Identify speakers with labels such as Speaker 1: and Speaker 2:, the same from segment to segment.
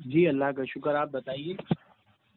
Speaker 1: جی اللہ کا شکر، آپ بتائیے۔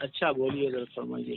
Speaker 1: اچھا بولیے ذرا فرمائیے۔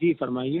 Speaker 1: جی فرمائیے۔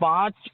Speaker 2: 5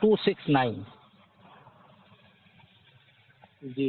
Speaker 2: 269।
Speaker 1: جی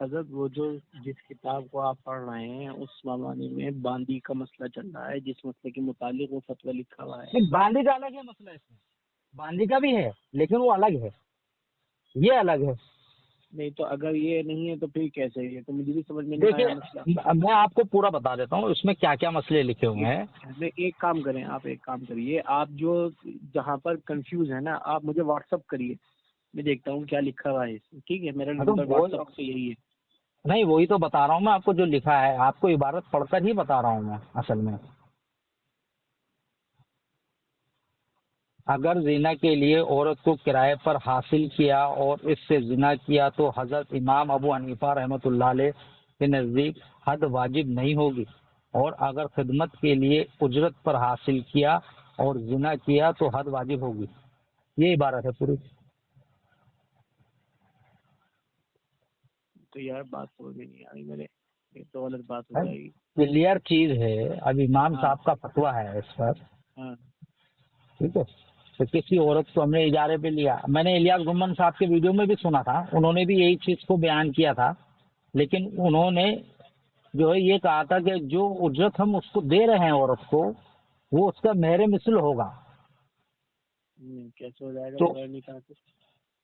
Speaker 1: حضرت وہ جو جس کتاب کو آپ پڑھ رہے ہیں اس معاملے میں باندی کا مسئلہ چل رہا ہے، جس مسئلے کے متعلق وہ فتویٰ لکھا ہوا ہے۔
Speaker 2: نہیں، باندی کا الگ ہے مسئلہ، اس میں باندی کا بھی ہے لیکن وہ الگ ہے، یہ الگ ہے۔
Speaker 1: نہیں تو اگر یہ نہیں ہے تو پھر کیسے؟ یہ تو مجھے بھی سمجھ میں نہیں
Speaker 2: دیکھیے،
Speaker 1: آیا مسئلہ۔
Speaker 2: میں آپ کو پورا بتا دیتا ہوں اس میں کیا کیا مسئلے لکھے ہوئے ہیں۔
Speaker 1: ایک کام کریں، آپ ایک کام کریے، آپ جو جہاں پر کنفیوز ہے نا آپ مجھے واٹس اپ کریے، میں دیکھتا ہوں کیا لکھا ہوا ہے اس میں، ٹھیک ہے؟ میرا نمبر واٹس اپ پہ یہی ہے۔
Speaker 2: نہیں، وہی تو بتا رہا ہوں میں آپ کو جو لکھا ہے، آپ کو عبارت پڑھ کر ہی بتا رہا ہوں میں اصل میں۔ اگر زنا کے لیے عورت کو کرائے پر حاصل کیا اور اس سے زنا کیا تو حضرت امام ابو حنیفہ رحمۃ اللہ علیہ کے نزدیک حد واجب نہیں ہوگی، اور اگر خدمت کے لیے اجرت پر حاصل کیا اور زنا کیا تو حد واجب ہوگی۔ یہ عبارت ہے پوری۔
Speaker 1: تو یار بات سمجھ میں نہیں آ رہی میرے، یہ تو غلط بات ہو جائے گی۔
Speaker 2: کلیئر چیز ہے، اب امام
Speaker 1: ہاں
Speaker 2: صاحب کا فتویٰ ہے اس پر،
Speaker 1: ہاں
Speaker 2: ٹھیک ہے؟ تو کسی عورت کو ہم نے اجارے پہ لیا، میں نے الیاس گمن صاحب کے ویڈیو میں بھی سنا تھا، انہوں نے بھی یہی چیز کو بیان کیا تھا، لیکن انہوں نے جو ہے یہ کہا تھا کہ جو اجرت ہم اس کو دے رہے ہیں عورت کو وہ اس کا مہر مثل ہوگا۔
Speaker 1: کیسے ہو جائے گا
Speaker 2: تو
Speaker 1: بغیر نکاح کے؟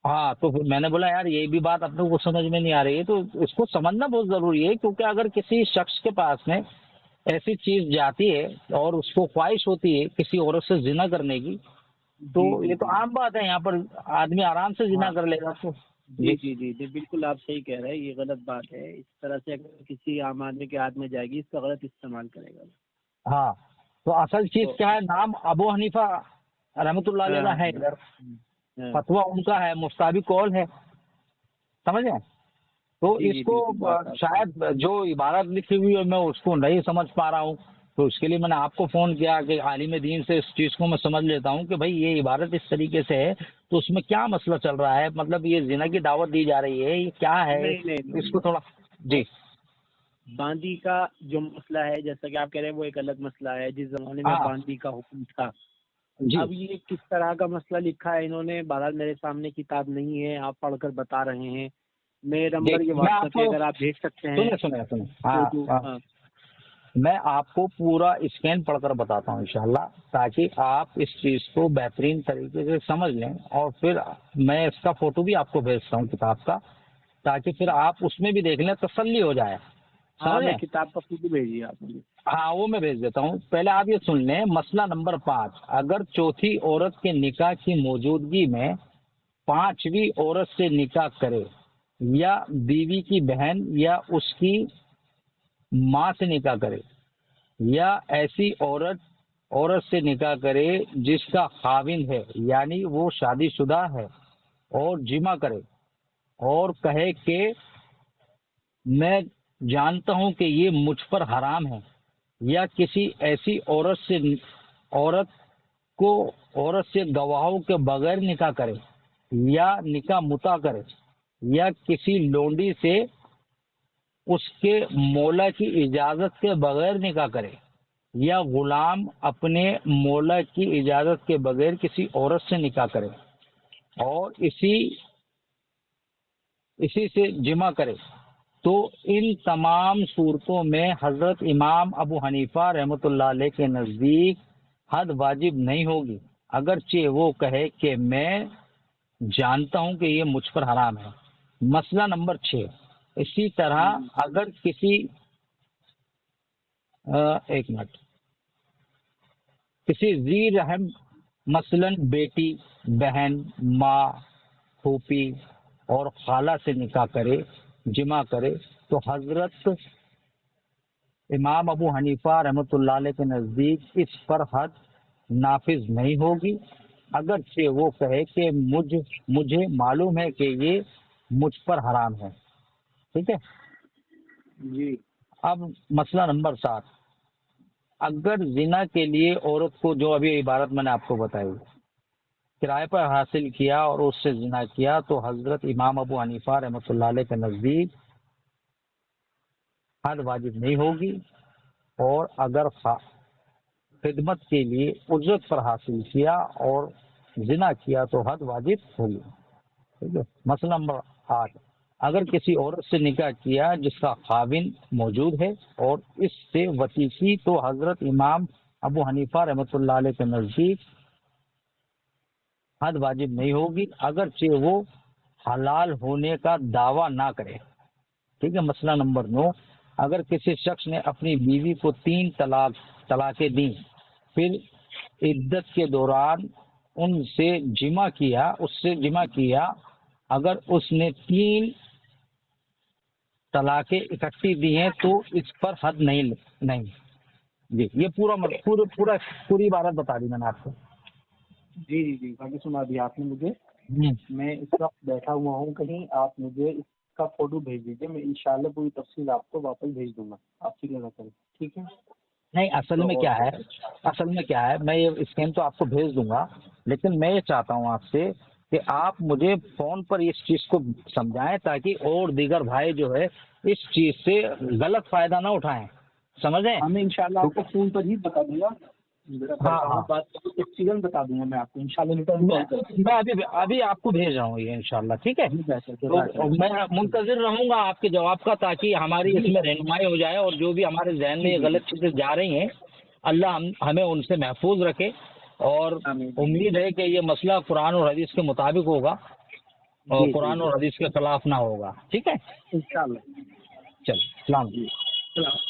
Speaker 2: ہاں، تو پھر میں نے بولا یار یہ بھی بات اپنے کو سمجھ میں نہیں آ رہی ہے، تو اس کو سمجھنا بہت ضروری ہے، کیونکہ اگر کسی شخص کے پاس میں ایسی چیز جاتی ہے اور اس کو خواہش ہوتی ہے کسی عورت سے زنا کرنے کی، تو
Speaker 1: جی جی
Speaker 2: یہ تو
Speaker 1: جی
Speaker 2: عام بات ہے، یہاں پر آدمی آرام سے زنا
Speaker 1: ہاں
Speaker 2: کر لے گا تو۔
Speaker 1: جی
Speaker 2: جی
Speaker 1: جی جی جی بالکل آپ صحیح کہہ رہے ہیں، یہ غلط بات ہے۔ اس طرح سے اگر کسی عام آدمی کے ہاتھ میں جائے گی اس کا غلط استعمال کرے گا۔
Speaker 2: ہاں، تو اصل چیز
Speaker 1: تو
Speaker 2: کیا ہے، نام ابو حنیفہ رحمۃ اللہ علیہ
Speaker 1: ہاں
Speaker 2: کا ہے ادھر،
Speaker 1: ہاں
Speaker 2: فتویٰ ان کا ہے، مفتابی قول ہے، سمجھیں؟ تو
Speaker 1: جی
Speaker 2: اس
Speaker 1: جی
Speaker 2: کو
Speaker 1: بالکل بات آپ صحیح۔
Speaker 2: شاید جو عبارت لکھی ہوئی ہے میں اس کو نہیں سمجھ پا رہا ہوں، تو اس کے لیے میں نے آپ کو فون کیا کہ عالم دین سے اس چیز کو میں سمجھ لیتا ہوں کہ بھائی یہ عبارت اس طریقے سے ہے تو اس میں کیا مسئلہ چل رہا ہے، مطلب یہ زنا کی دعوت دی جا رہی ہے، یہ کیا ہے،
Speaker 1: نہیں نہیں
Speaker 2: اس
Speaker 1: نہیں
Speaker 2: کو تھوڑا۔ جی
Speaker 1: باندی کا جو مسئلہ ہے جیسا کہ آپ کہہ رہے ہیں وہ ایک الگ مسئلہ ہے، جس زمانے میں
Speaker 2: ہاں
Speaker 1: باندی کا حکم تھا۔
Speaker 2: جی
Speaker 1: اب یہ کس طرح کا مسئلہ لکھا ہے انہوں نے، بہرحال میرے سامنے کتاب نہیں ہے، آپ پڑھ کر بتا رہے ہیں۔ میرا
Speaker 2: جی
Speaker 1: نمبر یہ
Speaker 2: میں
Speaker 1: واٹس
Speaker 2: آپ
Speaker 1: ایپ پہ
Speaker 2: کو
Speaker 1: اگر آپ بھیج سکتے ہیں
Speaker 2: سنیں
Speaker 1: تو
Speaker 2: ہاں ہاں،
Speaker 1: ہاں
Speaker 2: میں آپ کو پورا اسکین پڑھ کر بتاتا ہوں انشاءاللہ، تاکہ آپ اس چیز کو بہترین طریقے سے سمجھ لیں، اور پھر میں اس کا فوٹو بھی آپ کو بھیجتا ہوں کتاب کا، تاکہ پھر آپ اس میں بھی دیکھ لیں، تسلی ہو جائے،
Speaker 1: ہاں میں
Speaker 2: سمجھیں؟
Speaker 1: کتاب کا فوٹو بھیجیے آپ مجھے۔
Speaker 2: ہاں وہ میں بھیج دیتا ہوں، پہلے آپ یہ سن لیں۔ مسئلہ نمبر 5، اگر چوتھی عورت کے نکاح کی موجودگی میں پانچویں عورت سے نکاح کرے، یا بیوی کی بہن یا اس کی ماں سے نکاح کرے، یا ایسی عورت سے نکاح کرے جس کا خاوند ہے یعنی وہ شادی شدہ ہے، اور جمع کرے اور کہے کہ میں جانتا ہوں کہ یہ مجھ پر حرام ہے، یا کسی ایسی عورت سے گواہوں کے بغیر نکاح کرے، یا نکاح متا کرے، یا کسی لونڈی سے اس کے مولا کی اجازت کے بغیر نکاح کرے یا غلام اپنے مولا کی اجازت کے بغیر کسی عورت سے نکاح کرے اور اسی سے جمع کرے تو ان تمام صورتوں میں حضرت امام ابو حنیفہ رحمۃ اللہ علیہ کے نزدیک حد واجب نہیں ہوگی، اگرچہ وہ کہے کہ میں جانتا ہوں کہ یہ مجھ پر حرام ہے۔ مسئلہ نمبر 6، اسی طرح اگر کسی کسی ذی رحم مثلاً بیٹی، بہن، ماں، پھوپھی اور خالہ سے نکاح کرے، جمع کرے تو حضرت امام ابو حنیفہ رحمۃ اللہ علیہ کے نزدیک اس پر حد نافذ نہیں ہوگی، اگرچہ وہ کہے کہ مجھے معلوم ہے کہ یہ مجھ پر حرام ہے۔ ٹھیک ہے
Speaker 1: جی۔
Speaker 2: اب مسئلہ نمبر 7، اگر زنا کے لیے عورت کو، جو ابھی عبارت میں نے آپ کو بتائی، کرائے پر حاصل کیا اور اس سے زنا کیا تو حضرت امام ابو حنیفہ رحمۃ اللہ علیہ کے نزدیک حد واجب نہیں ہوگی، اور اگر خدمت کے لیے اجرت پر حاصل کیا اور زنا کیا تو حد واجب ہوگی۔ ٹھیک ہے۔ مسئلہ نمبر 8، اگر کسی عورت سے نکاح کیا جس کا خاوند موجود ہے اور اس سے وطی کی تو حضرت امام ابو حنیفہ رحمۃ اللہ علیہ کے نزدیک حد واجب نہیں ہوگی، اگرچہ وہ حلال ہونے کا دعویٰ نہ کرے۔ ٹھیک ہے۔ مسئلہ نمبر 9، اگر کسی شخص نے اپنی بیوی کو 3 طلاقیں دیں، پھر عدت کے دوران اس سے جمع کیا، اگر اس نے 3 طلاقیں اکٹھی دی ہیں تو اس پر حد نہیں۔ جی، یہ پوری عبارت بتا دی میں نے آپ کو۔
Speaker 1: جی باقی سنا دیا آپ نے مجھے۔ میں اس وقت بیٹھا ہوا ہوں کہیں، آپ مجھے اس کا فوٹو بھیج دیجیے، میں انشاءاللہ پوری تفصیل آپ کو واپس بھیج دوں گا، آپ فکر نہ کریں، ٹھیک ہے؟
Speaker 2: نہیں، اصل میں کیا ہے، میں یہ اسکین تو آپ کو بھیج دوں گا، لیکن میں یہ چاہتا ہوں آپ سے کہ آپ مجھے فون پر اس چیز کو سمجھائیں تاکہ اور دیگر بھائی جو ہے اس چیز سے غلط فائدہ نہ اٹھائیں، سمجھیں؟
Speaker 1: میں انشاءاللہ آپ کو فون پر ہی بتا دوں گا،
Speaker 2: ہاں،
Speaker 1: ایکسیڈنٹ بتا دوں گا میں آپ کو انشاءاللہ۔
Speaker 2: میں ابھی آپ کو بھیج رہا ہوں یہ انشاءاللہ، ٹھیک ہے؟ تو میں منتظر رہوں گا آپ کے جواب کا، تاکہ ہماری اس میں رہنمائی ہو جائے، اور جو بھی ہمارے ذہن میں یہ غلط چیزیں جا رہی ہیں اللہ ہمیں ان سے محفوظ رکھے، اور امید ہے کہ یہ مسئلہ قرآن اور حدیث کے مطابق ہوگا اور قرآن اور حدیث کے خلاف نہ ہوگا، ٹھیک ہے؟
Speaker 1: انشاءاللہ۔
Speaker 2: چلو، السلام علیکم۔